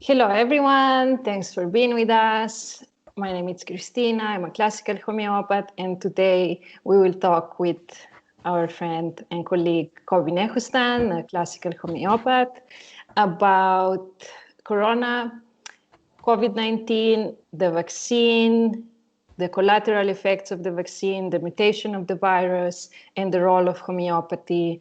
Hello, everyone. Thanks for being with us. My name is Christina. I'm a classical homeopath, and today we will talk with our friend and colleague Kobi Nehustan, a classical homeopath, about Corona, COVID-19, the vaccine, the collateral effects of the vaccine, the mutation of the virus, and the role of homeopathy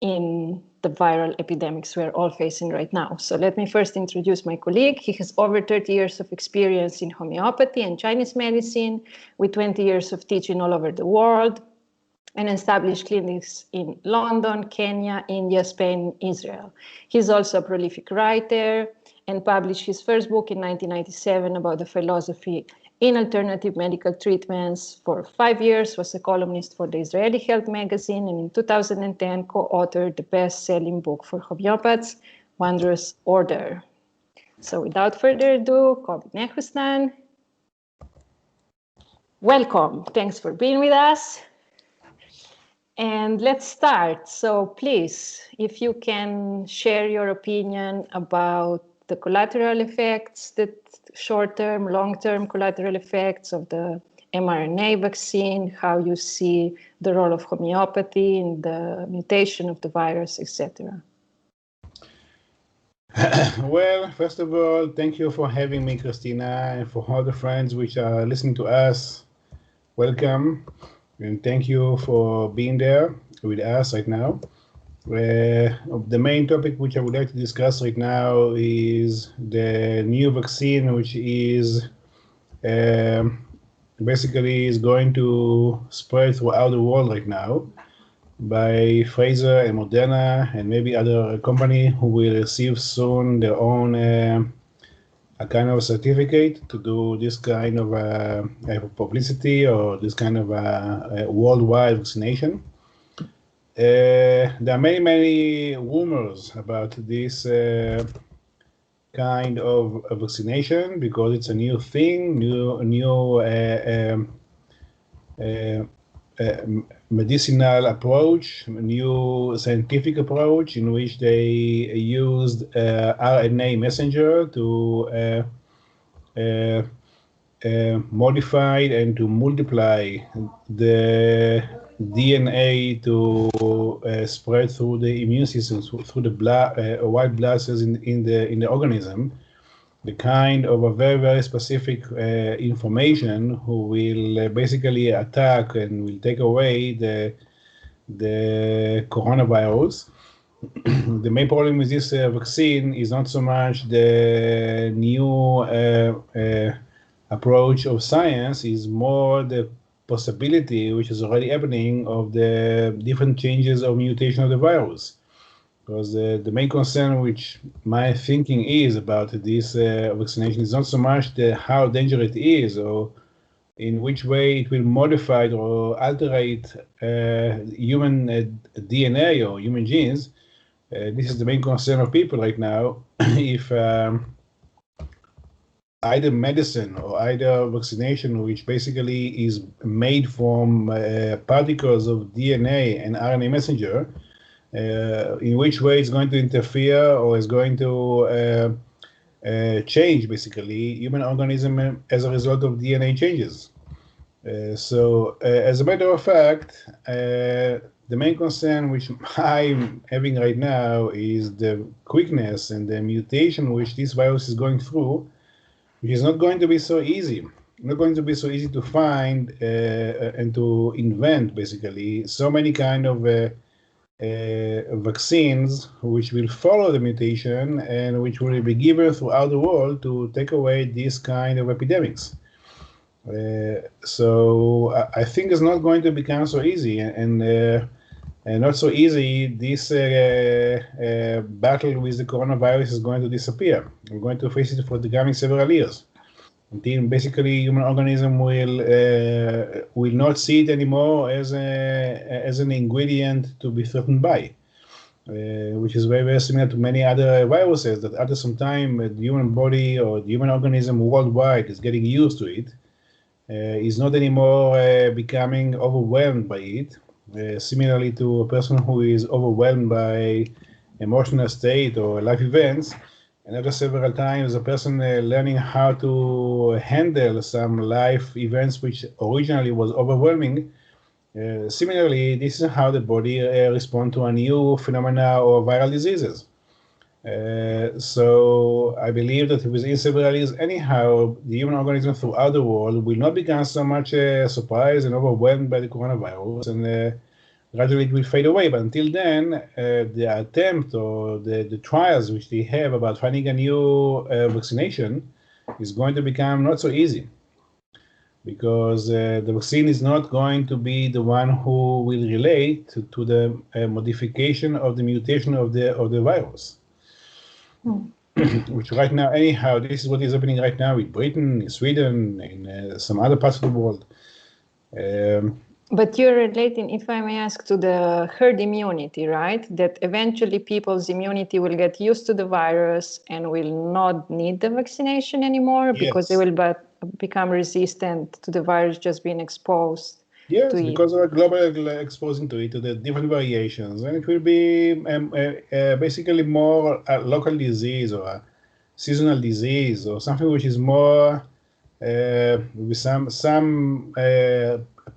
in the viral epidemics we're all facing right now. So let me first introduce my colleague. He has over 30 years of experience in homeopathy and Chinese medicine, with 20 years of teaching all over the world, and established clinics in London, Kenya, India, Spain, Israel. He's also a prolific writer and published his first book in 1997 about the philosophy in alternative medical treatments. For 5 years, was a columnist for the Israeli Health magazine, and in 2010 co-authored the best-selling book for homeopaths, Wondrous Order. So without further ado, Kobi Nehustan, welcome. Thanks for being with us. And let's start. So please, if you can share your opinion about the collateral effects, the short-term, long-term collateral effects of the mRNA vaccine, how you see the role of homeopathy in the mutation of the virus, etc. Well, first of all, thank you for having me, Christina, and for all the friends which are listening to us. Welcome, and thank you for being there with us right now. The main topic which I would like to discuss right now is the new vaccine, which is basically is going to spread throughout the world right now by Pfizer and Moderna and maybe other company who will receive soon their own a kind of certificate to do this kind of publicity or this kind of worldwide vaccination. There are many rumors about this kind of vaccination because it's a new thing, new medicinal approach, new scientific approach in which they used RNA messenger to modify and to multiply the DNA to spread through the immune system, through the blood, white blood cells in the organism. The kind of a very specific information who will basically attack and will take away the coronavirus. The main problem with this vaccine is not so much the new approach of science, is more the possibility, which is already happening, of the different changes of mutation of the virus. Because the main concern which my thinking is about this vaccination is not so much how dangerous it is or in which way it will modify or alterate human DNA or human genes. This is the main concern of people right now. If either medicine or either vaccination, which basically is made from particles of DNA and RNA messenger, in which way it's going to interfere or is going to change basically human organism as a result of DNA changes. So as a matter of fact, the main concern which I'm having right now is the quickness and the mutation which this virus is going through, which is not going to be so easy. Not going to be so easy to find and to invent basically so many kind of vaccines which will follow the mutation and which will be given throughout the world to take away this kind of epidemics. So I think it's not going to become so easy, and not so easy this battle with the coronavirus is going to disappear. We're going to face it for the coming several years until basically human organism will not see it anymore as an ingredient to be threatened by, which is very similar to many other viruses that after some time the human body or the human organism worldwide is getting used to it, is not anymore becoming overwhelmed by it. Similarly to a person who is overwhelmed by emotional state or life events, and after several times, a person learning how to handle some life events which originally was overwhelming. Similarly, this is how the body responds to a new phenomena or viral diseases. So I believe that within several years, anyhow, the human organism throughout the world will not become so much surprised and overwhelmed by the coronavirus, and gradually it will fade away. But until then, the attempt or the trials which they have about finding a new vaccination is going to become not so easy, because the vaccine is not going to be the one who will relate to the modification of the mutation of the virus. Which right now, anyhow, this is what is happening right now in Britain, in Sweden, in some other parts of the world. But you're relating, if I may ask, to the herd immunity, right? That eventually people's immunity will get used to the virus and will not need the vaccination anymore because they will become resistant to the virus just being exposed. Yes, because of a global exposing to it, to the different variations, and it will be basically more a local disease or a seasonal disease or something which is more with some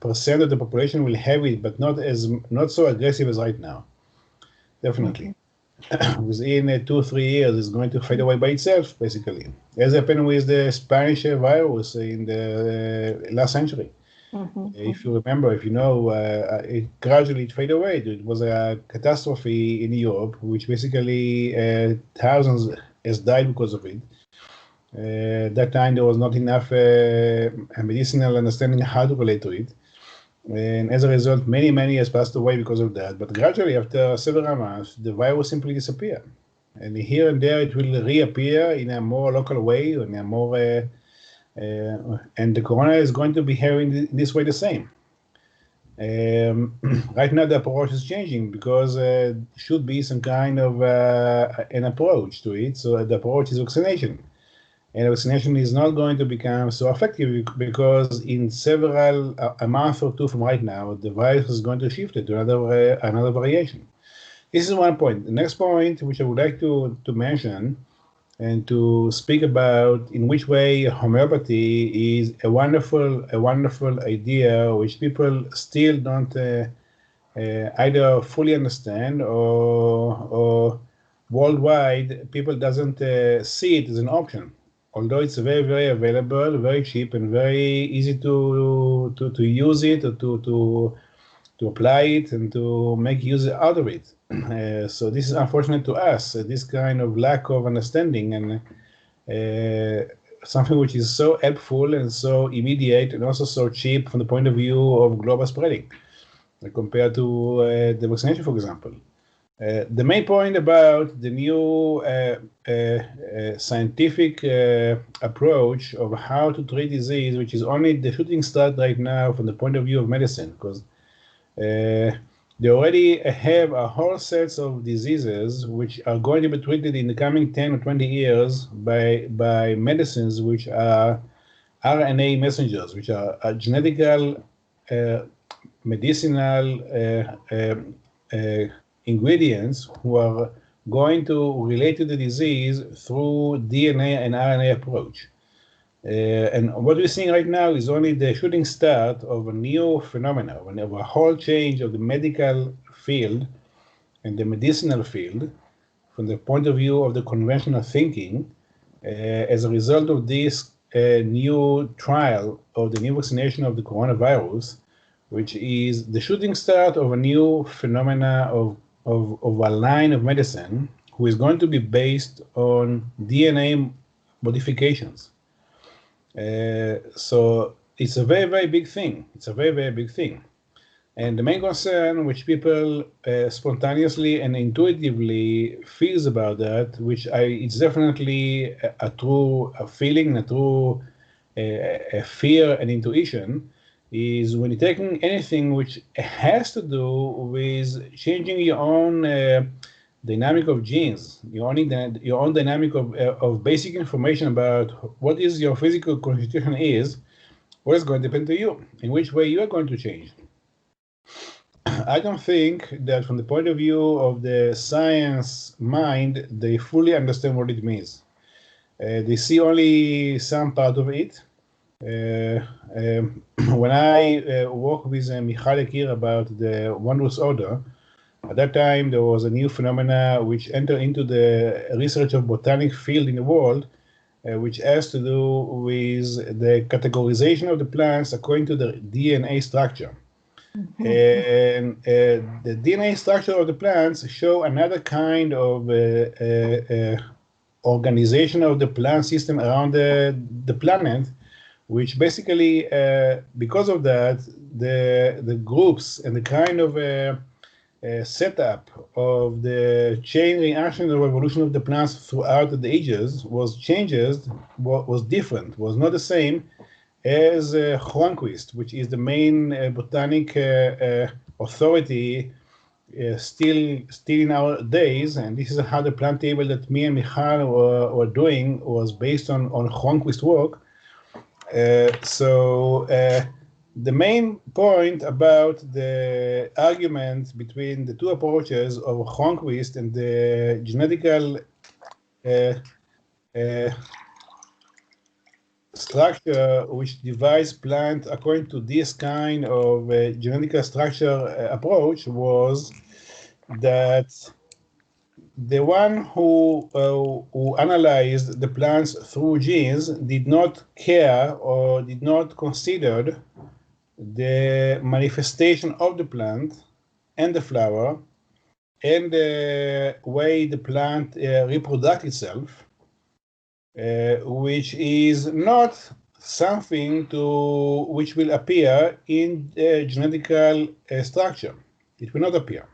percent of the population will have it, but not so aggressive as right now. Definitely, within 2-3 years, it's going to fade away by itself, basically, as happened with the Spanish virus in the last century. If you remember, if you know, it gradually faded away. It was a catastrophe in Europe, which basically thousands has died because of it. That time there was not enough medicinal understanding how to relate to it. And as a result, many has passed away because of that. But gradually, after several months, the virus simply disappeared. And here and there, it will reappear in a more local way, in a more and the corona is going to behave in this way the same. Right now, the approach is changing because should be some kind of an approach to it. So the approach is vaccination. And vaccination is not going to become so effective because in a month or two from right now, the virus is going to shift it to another variation. This is one point. The next point, which I would like to mention, and to speak about in which way homeopathy is a wonderful idea which people still don't either fully understand or worldwide people doesn't see it as an option, although it's very available, very cheap, and very easy to use it or to apply it and to make use out of it. So this is unfortunate to us, this kind of lack of understanding and something which is so helpful and so immediate and also so cheap from the point of view of global spreading compared to the vaccination, for example. The main point about the new scientific approach of how to treat disease, which is only the shooting start right now from the point of view of medicine, because they already have a whole set of diseases which are going to be treated in the coming 10 or 20 years by medicines which are RNA messengers, which are genetical, medicinal ingredients who are going to relate to the disease through DNA and RNA approach. And what we're seeing right now is only the shooting start of a new phenomena, of a whole change of the medical field and the medicinal field from the point of view of the conventional thinking as a result of this new trial of the new vaccination of the coronavirus, which is the shooting start of a new phenomena of a line of medicine who is going to be based on DNA modifications. So it's a very big thing. It's a very big thing. And the main concern which people spontaneously and intuitively feels about that, it's definitely a true feeling, a true a fear and intuition, is when you're taking anything which has to do with changing your own dynamic of genes, your own dynamic of basic information about what is your physical constitution is, what is going to depend to you, in which way you are going to change. I don't think that from the point of view of the science mind, they fully understand what it means. They see only some part of it. When I worked with Michal Ekir about the wondrous order, at that time there was a new phenomena which entered into the research of botanic field in the world, which has to do with the categorization of the plants according to the DNA structure. And the DNA structure of the plants show another kind of organization of the plant system around the planet, which basically, because of that, the groups and the kind of setup of the chain reaction of evolution of the plants throughout the ages was different, was not the same as Hornquist, which is the main botanic authority still in our days, and this is how the plant table that me and Michal were doing was based on Hornquist work. The main point about the argument between the two approaches of Hornquist and the genetical structure which divides plant according to this kind of genetic structure approach was that the one who analyzed the plants through genes did not care or did not consider the manifestation of the plant and the flower and the way the plant reproducts itself, which is not something which will appear in genetical structure. It will not appear.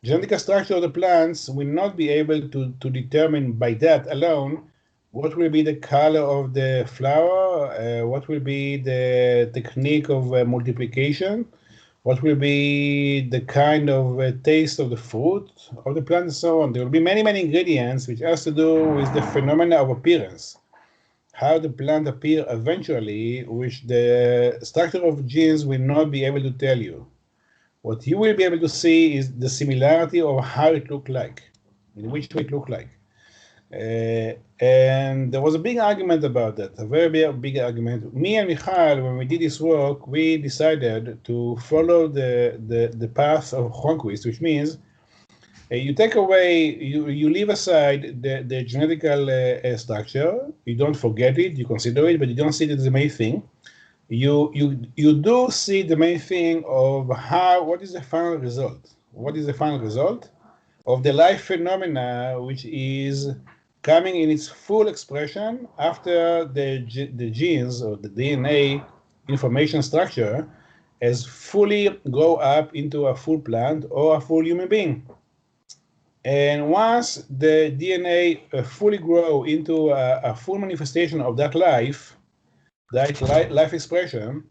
Genetic structure of the plants will not be able to determine by that alone what will be the color of the flower, what will be the technique of multiplication, what will be the kind of taste of the fruit of the plant, and so on. There will be many, many ingredients which has to do with the phenomena of appearance, how the plant appear eventually, which the structure of genes will not be able to tell you. What you will be able to see is the similarity of how it looked like, in which way it looked like. And there was a big argument about that, a very big argument. Me and Michal, when we did this work, we decided to follow the path of Hornquist, which means you take away, you leave aside the genetical structure, you don't forget it, you consider it, but you don't see it as the main thing. You do see the main thing of what is the final result? What is the final result of the life phenomena, which is coming in its full expression after the genes or the DNA information structure has fully grow up into a full plant or a full human being. And once the DNA fully grow into a full manifestation of that life expression,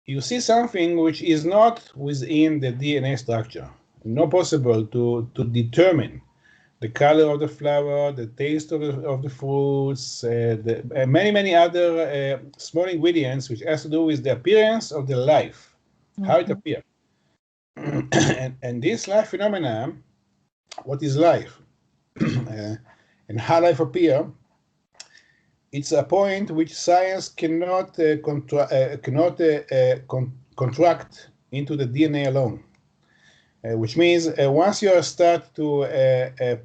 you see something which is not within the DNA structure. Not possible to determine the color of the flower, the taste of the fruits, many other small ingredients which has to do with the appearance of the life, how it appears. and this life phenomena, what is life, and how life appear, it's a point which science cannot contract into the DNA alone. Which means once you start to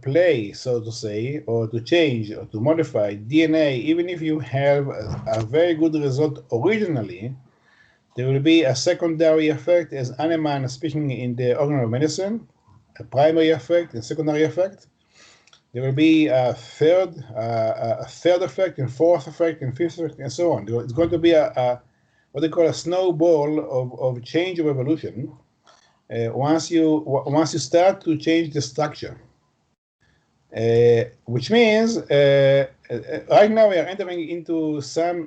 play, so to say, or to change or to modify DNA, even if you have a very good result originally, there will be a secondary effect, as Hahnemann is speaking in the organ of medicine, a primary effect and secondary effect. There will be a third effect, and fourth effect, and fifth effect, and so on. It's going to be what they call a snowball of change of evolution. Once you start to change the structure, which means right now we are entering into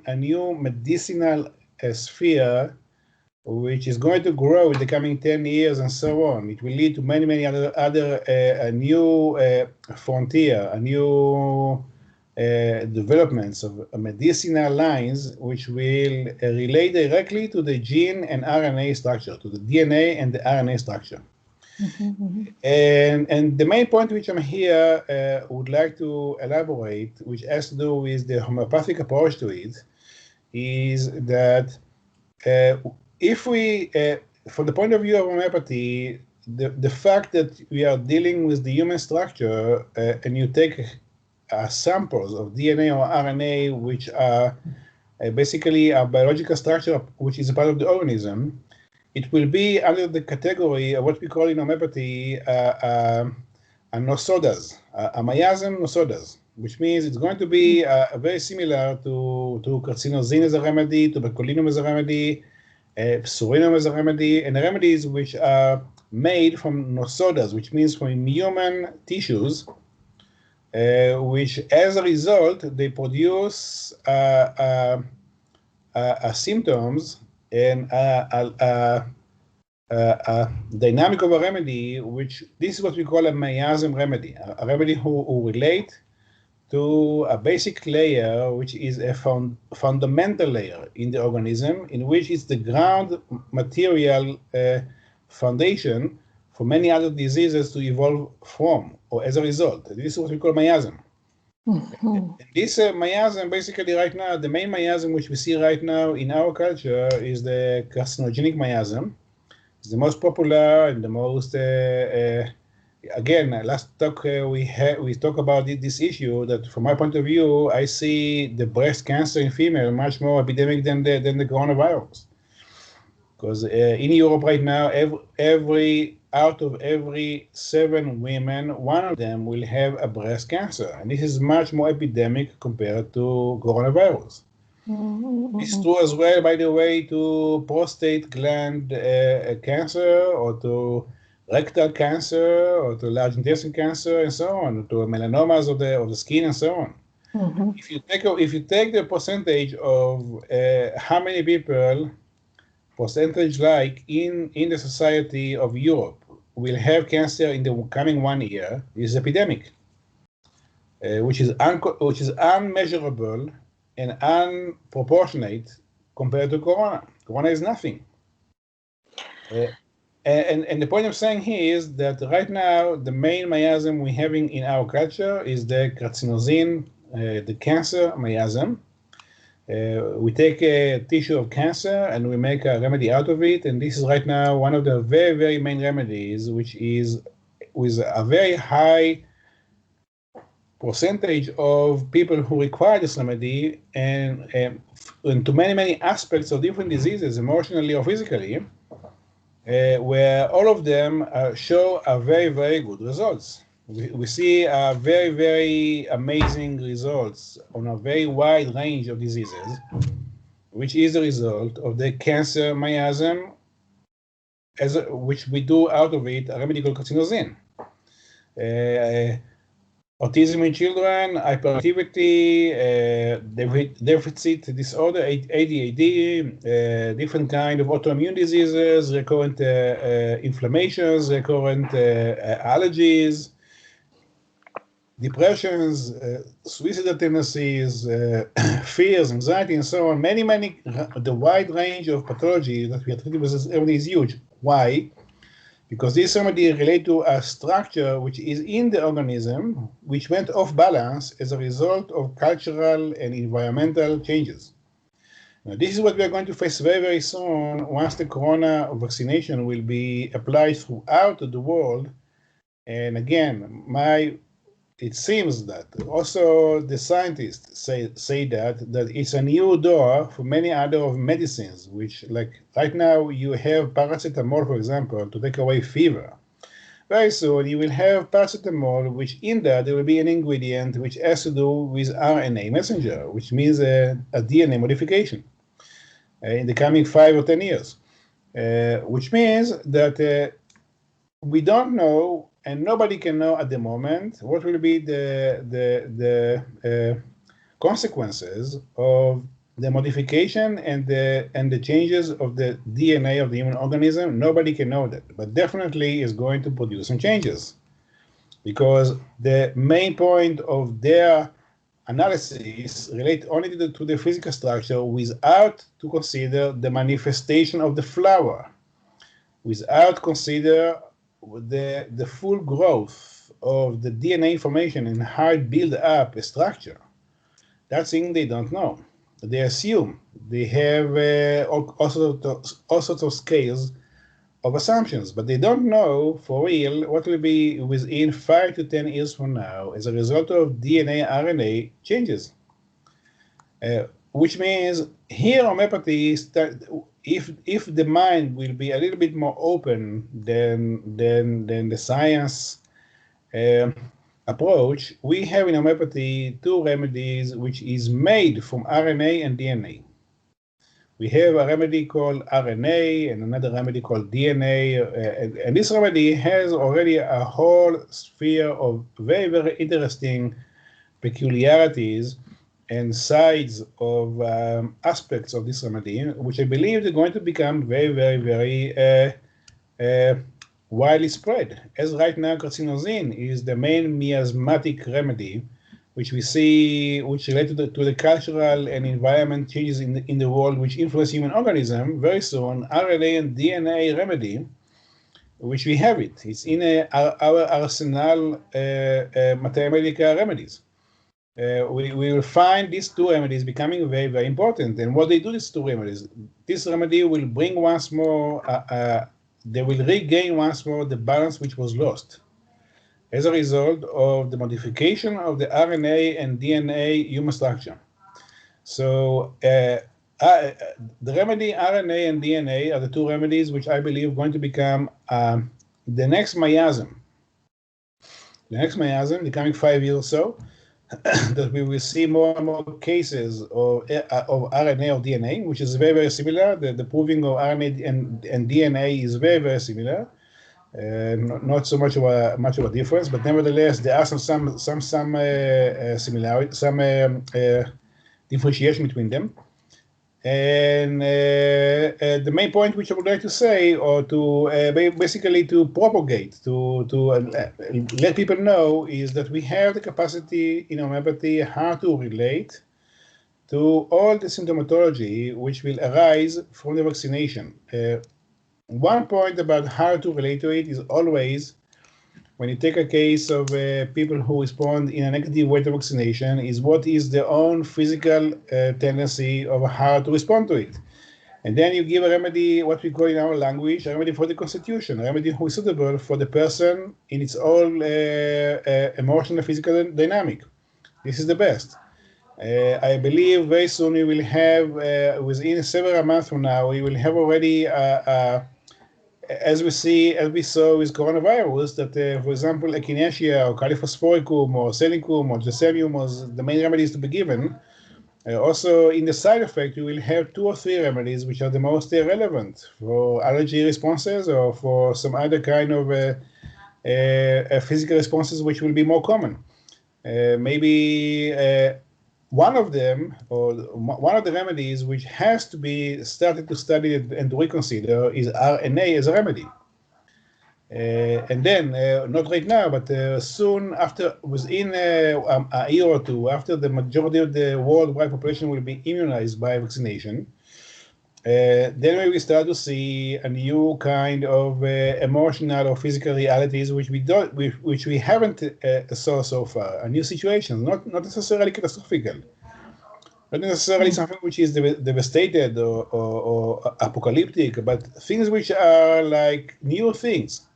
a new medicinal sphere, which is going to grow in the coming 10 years and so on. It will lead to many other a new frontier, a new developments of medicinal lines, which will relate directly to the gene and RNA structure, to the DNA and the RNA structure. And the main point which I'm here would like to elaborate, which has to do with the homeopathic approach to it, is that if we, from the point of view of homeopathy, the fact that we are dealing with the human structure and you take samples of DNA or RNA, which are basically a biological structure which is a part of the organism, it will be under the category of what we call in homeopathy a nosodas, a miasm nosodas, which means it's going to be very similar to carcinosine as a remedy, to botulinum as a remedy, pseudonym as a remedy, and remedies which are made from nosodas, which means from human tissues, which as a result, they produce symptoms and dynamic of a remedy, which this is what we call a miasm remedy, a remedy who relate to a basic layer, which is a fundamental layer in the organism, in which is the ground material foundation for many other diseases to evolve from, or as a result. This is what we call miasm. This miasm, basically right now, the main miasm which we see right now in our culture is the carcinogenic miasm. It's the most popular and the most, again, last talk we talk about this issue that from my point of view, I see the breast cancer in female much more epidemic than the coronavirus. Because in Europe right now, out of every 7 women, 1 of them will have a breast cancer. And this is much more epidemic compared to coronavirus. It's true as well, by the way, to prostate gland cancer, or to rectal cancer, or to large intestine cancer, and so on, to melanomas of the skin, and so on. If you take the percentage of how many people, percentage like in the society of Europe, will have cancer in the coming 1 year, is epidemic, which is unmeasurable and unproportionate compared to corona. Corona is nothing. And the point I'm saying here is that right now, the main miasm we're having in our culture is the carcinosine, the cancer miasm. We take a tissue of cancer and we make a remedy out of it. And this is right now one of the very, very main remedies, which is with a very high percentage of people who require this remedy, and to many, many aspects of different diseases, emotionally or physically, where all of them show a very, very good results. We see very, very amazing results on a very wide range of diseases, which is the result of the cancer miasm, which we do out of it a remedy called carcinosine. Autism in children, hyperactivity, deficit disorder, ADHD, different kind of autoimmune diseases, recurrent inflammations, recurrent allergies, depressions, suicidal tendencies, fears, anxiety, and so on. The wide range of pathology that we are treating with this remedy is huge. Why? Because this remedy relates to a structure which is in the organism, which went off balance as a result of cultural and environmental changes. Now, this is what we are going to face very, very soon once the corona vaccination will be applied throughout the world. And again, it seems that also the scientists say that it's a new door for many other medicines, which, like right now you have paracetamol, for example, to take away fever. Very soon you will have paracetamol, which in that there will be an ingredient which has to do with RNA messenger, which means a DNA modification in the coming 5 or 10 years, which means that we don't know, and nobody can know at the moment, what will be the consequences of the modification and the changes of the DNA of the human organism. Nobody can know that, but definitely is going to produce some changes, because the main point of their analysis relate only to the physical structure, without to consider the manifestation of the flower, without consider the full growth of the DNA information and how it build up a structure, that's thing they don't know. They assume they have all sorts of scales of assumptions, but they don't know for real what will be within 5 to 10 years from now as a result of DNA, RNA changes. Which means here homeopathy, if the mind will be a little bit more open than the science approach, we have in homeopathy 2 remedies which is made from RNA and DNA. We have a remedy called RNA and another remedy called DNA, and this remedy has already a whole sphere of very, very interesting peculiarities and sides of aspects of this remedy, which I believe are going to become very, very, very widely spread. As right now, carcinosin is the main miasmatic remedy, which we see, which related to the cultural and environment changes in the world, which influence human organism. Very soon, RNA and DNA remedy, which we have it. It's in our arsenal mathematical remedies. We will find these 2 remedies becoming very, very important. And what they do, these 2 remedies, this remedy will bring once more, they will regain once more the balance which was lost as a result of the modification of the RNA and DNA human structure. So the remedy RNA and DNA are the 2 remedies which I believe are going to become the next miasm. The next miasm, the coming 5 years or so, that we will see more and more cases of RNA or DNA, which is very, very similar. The proving of RNA and DNA is very, very similar. Not so much of a difference, but nevertheless there are some similarity, some differentiation between them. And the main point which I would like to say, or to basically to propagate, to let people know, is that we have the capacity in homeopathy how to relate to all the symptomatology which will arise from the vaccination. One point about how to relate to it is always, when you take a case of people who respond in a negative way to vaccination, is what is their own physical tendency of how to respond to it. And then you give a remedy, what we call in our language, a remedy for the constitution, a remedy who is suitable for the person in its own emotional, physical dynamic. This is the best. I believe very soon we will have, within several months from now, we will have already as we saw with coronavirus, that, for example, echinacea or caliphosphoricum or selicum or gesenium was the main remedies to be given. Also, in the side effect, we will have 2 or 3 remedies which are the most relevant for allergy responses or for some other kind of physical responses which will be more common. Maybe one of them, or one of the remedies which has to be started to study and to reconsider, is RNA as a remedy. And then, not right now, but soon after, within a year or 2, after the majority of the worldwide population will be immunized by vaccination, then we will start to see a new kind of emotional or physical realities which we haven't saw so far. A new situation, not necessarily catastrophic, not necessarily something which is devastated or apocalyptic, but things which are like new things.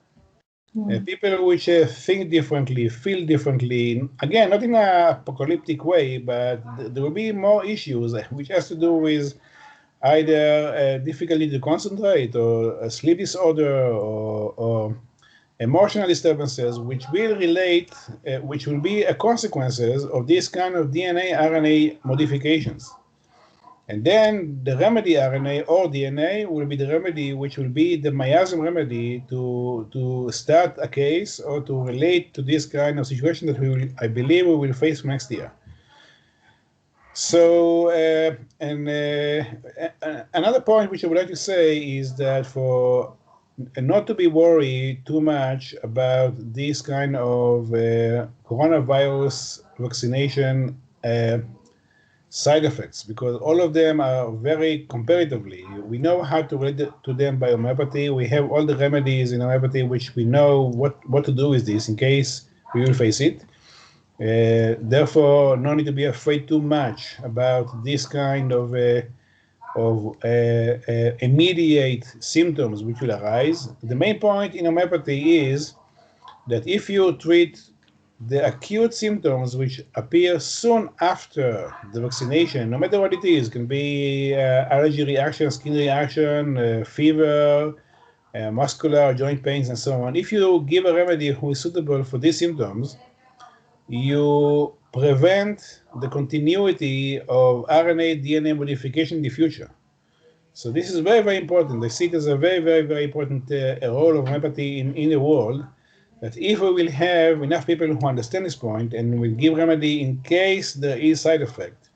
People which think differently, feel differently. Again, not in an apocalyptic way, but there will be more issues which has to do with either difficulty to concentrate, or a sleep disorder, or emotional disturbances, which will relate, which will be a consequences of this kind of DNA, RNA modifications. And then the remedy RNA or DNA will be the remedy which will be the miasm remedy to start a case or to relate to this kind of situation that I believe we will face next year. So, another point which I would like to say is that for not to be worried too much about this kind of coronavirus vaccination side effects, because all of them are very comparatively. We know how to relate to them by homeopathy. We have all the remedies in homeopathy, which we know what to do with this in case we will face it. Therefore, no need to be afraid too much about this kind of immediate symptoms which will arise. The main point in homeopathy is that if you treat the acute symptoms which appear soon after the vaccination, no matter what it is, can be allergy reaction, skin reaction, fever, muscular joint pains, and so on. If you give a remedy who is suitable for these symptoms, you prevent the continuity of RNA, DNA modification in the future. So this is very, very important. I see it as a very, very, very important role of homeopathy in the world, that if we will have enough people who understand this point and will give remedy in case there is side effect,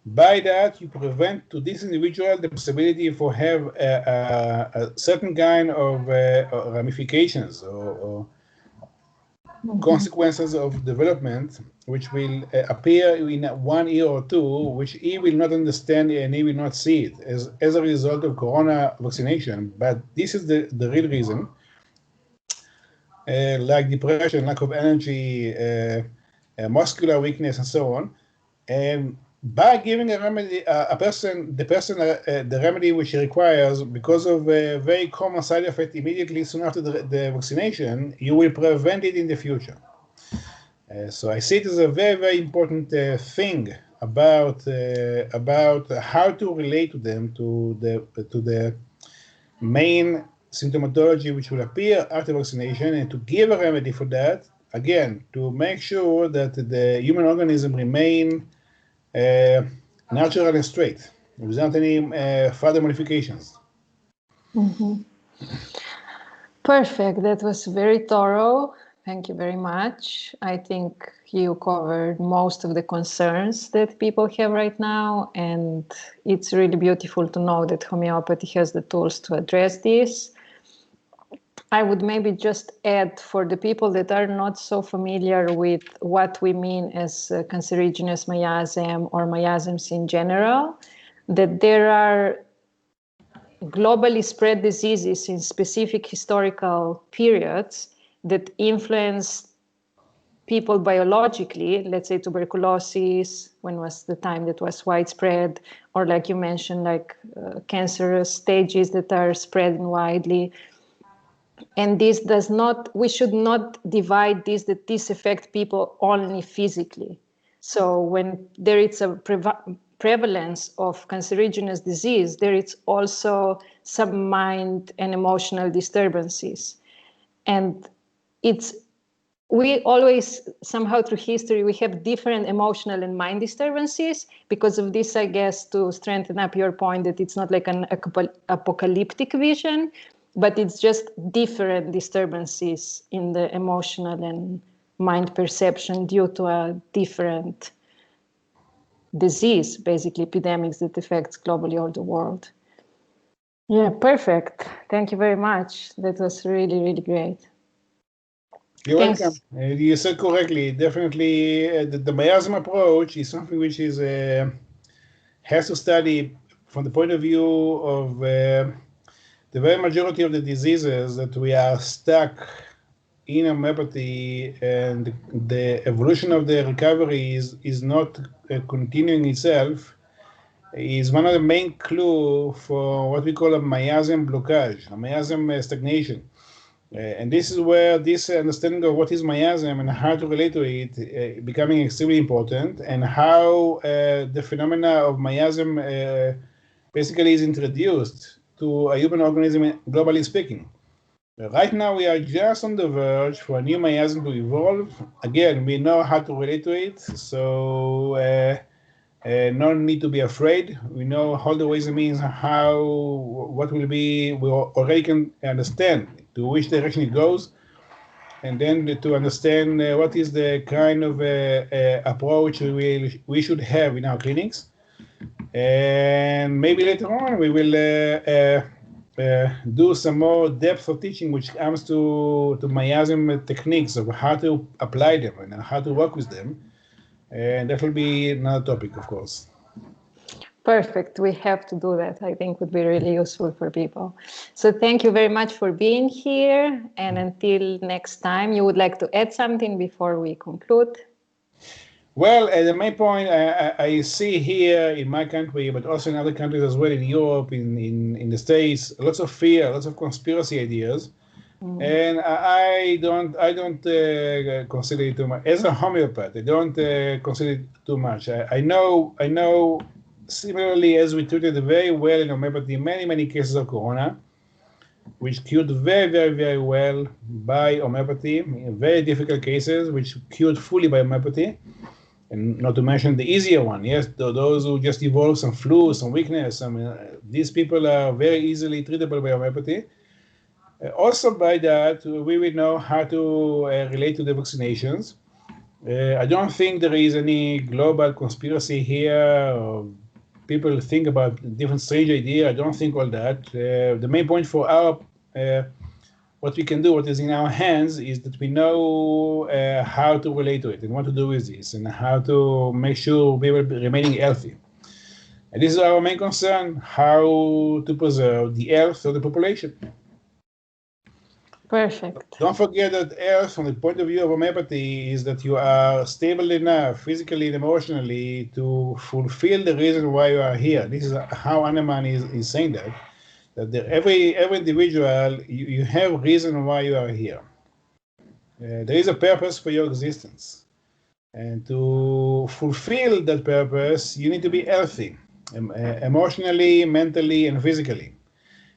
by that you prevent to this individual the possibility for have a certain kind of ramifications or consequences of development which will appear in 1 year or two, which he will not understand and he will not see it as a result of corona vaccination. But this is the real reason, like depression, lack of energy, muscular weakness, and so on. And by giving a remedy, the remedy which he requires because of a very common side effect immediately soon after the vaccination, you will prevent it in the future. So I see it as a very, very important thing about how to relate to them, to the main symptomatology which will appear after vaccination, and to give a remedy for that, again, to make sure that the human organism remain natural and straight, without any further modifications. Perfect. That was very thorough. Thank you very much. I think you covered most of the concerns that people have right now, and it's really beautiful to know that homeopathy has the tools to address this. I would maybe just add, for the people that are not so familiar with what we mean as cancerogenous miasm or miasms in general, that there are globally spread diseases in specific historical periods that influence people biologically. Let's say tuberculosis, when was the time that was widespread, or like you mentioned, like cancerous stages that are spreading widely. And this does not, we should not divide this, that this affects people only physically. So when there is a prevalence of cancerogenous disease, there is also some mind and emotional disturbances. And we always, somehow through history, we have different emotional and mind disturbances. Because of this, I guess, to strengthen up your point that it's not like an apocalyptic vision, but it's just different disturbances in the emotional and mind perception due to a different disease, basically epidemics that affects globally all the world. Yeah, perfect. Thank you very much. That was really, really great. You're welcome. You said correctly. Definitely, the miasm approach is something which is has to study from the point of view of the very majority of the diseases that we are stuck in homeopathy, and the evolution of the recovery is not continuing itself, is one of the main clues for what we call a miasm blockage, a miasm stagnation. And this is where this understanding of what is miasm and how to relate to it becoming extremely important, and how the phenomena of miasm basically is introduced to a human organism, globally speaking. Right now, we are just on the verge for a new miasm to evolve. Again, we know how to relate to it, so no need to be afraid. We know all the ways and means what will be, we already can understand to which direction it goes, and then to understand what is the kind of approach we should have in our clinics. And maybe later on we will do some more depth of teaching which comes to miasm techniques of how to apply them and how to work with them. And that will be another topic, of course. Perfect. We have to do that. I think would be really useful for people. So thank you very much for being here. And until next time, you would like to add something before we conclude? Well, the main point I see here in my country, but also in other countries as well, in Europe, in the States, lots of fear, lots of conspiracy ideas. And I don't consider it too much. As a homeopath, I don't consider it too much. I know similarly as we treated very well in homeopathy many cases of corona, which cured very well by homeopathy, in very difficult cases, which cured fully by homeopathy. And not to mention the easier one, yes, those who just evolve some flu, some weakness. I mean, these people are very easily treatable by homeopathy. Also by that, we will know how to relate to the vaccinations. I don't think there is any global conspiracy here. Or people think about different strange idea. I don't think all that. The main point for our what we can do, what is in our hands, is that we know how to relate to it and what to do with this and how to make sure we will be remaining healthy. And this is our main concern, how to preserve the health of the population. Perfect. Don't forget that health, from the point of view of homeopathy, is that you are stable enough physically and emotionally to fulfill the reason why you are here. This is how Hahnemann is saying that every individual, you have reason why you are here. There is a purpose for your existence. And to fulfill that purpose, you need to be healthy, emotionally, mentally, and physically.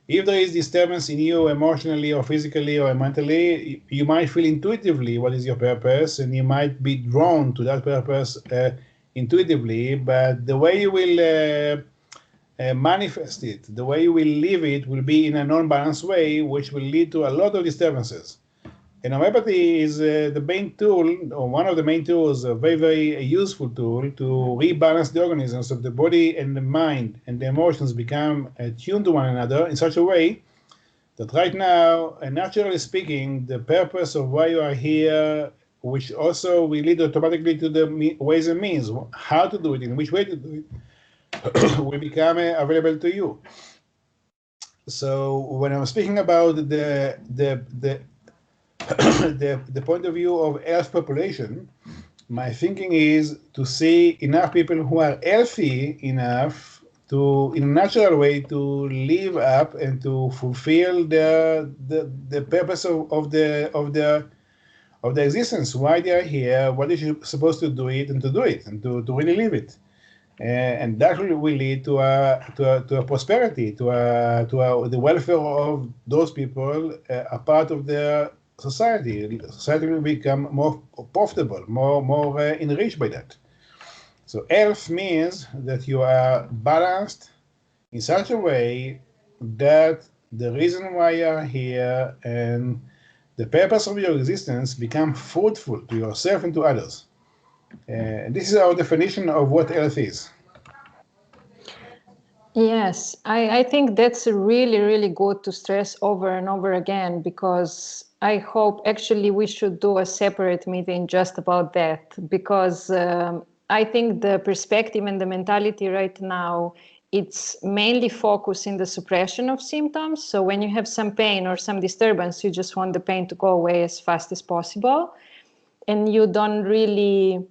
If there is disturbance in you emotionally or physically or mentally, you might feel intuitively what is your purpose, and you might be drawn to that purpose intuitively, but the way you will manifest it, the way you will live it, will be in a non-balanced way, which will lead to a lot of disturbances. And homeopathy is the main tool, or one of the main tools, a very useful tool to rebalance the organism so the body and the mind and the emotions become attuned to one another in such a way that right now, naturally speaking, the purpose of why you are here, which also will lead automatically to the ways and means, how to do it, in which way to do it, will become available to you. So when I'm speaking about the point of view of health population, my thinking is to see enough people who are healthy enough to, in a natural way, to live up and to fulfill the purpose of the existence, why they are here, what they're supposed to do it, and to do it, and to really live it. And that will lead to a prosperity, to the welfare of those people, a part of their society. Society will become more profitable, more enriched by that. So health means that you are balanced in such a way that the reason why you are here and the purpose of your existence become fruitful to yourself and to others. This is our definition of what health is. Yes, I think that's really good to stress over and over again, because I hope actually we should do a separate meeting just about that, because I think the perspective and the mentality right now, it's mainly focused in the suppression of symptoms. So when you have some pain or some disturbance, you just want the pain to go away as fast as possible. And you don't really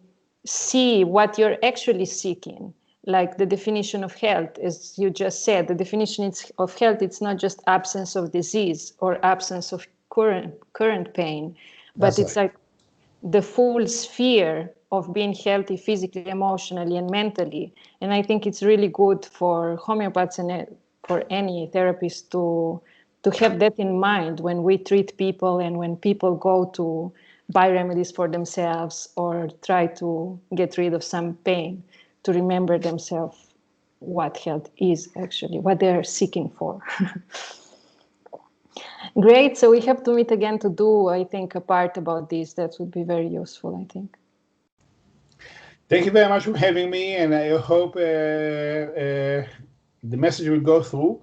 see what you're actually seeking. Like the definition of health, as you just said, the definition of health, it's not just absence of disease or absence of current pain, but it's like the full sphere of being healthy physically, emotionally, and mentally. And I think it's really good for homeopaths and for any therapist to have that in mind when we treat people and when people go to buy remedies for themselves or try to get rid of some pain, to remember themselves what health is actually, what they're seeking for. Great. So we have to meet again to do, I think, a part about this. That would be very useful, I think. Thank you very much for having me, and I hope the message will go through,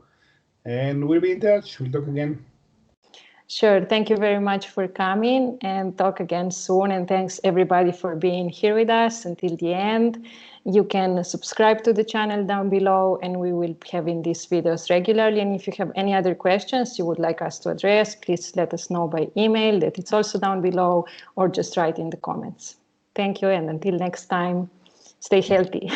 and we'll be in touch. We'll talk again. Sure. Thank you very much for coming, and talk again soon. And thanks everybody for being here with us until the end. You can subscribe to the channel down below, and we will be having these videos regularly. And if you have any other questions you would like us to address, please let us know by email, that it's also down below, or just write in the comments. Thank you, and until next time, stay healthy.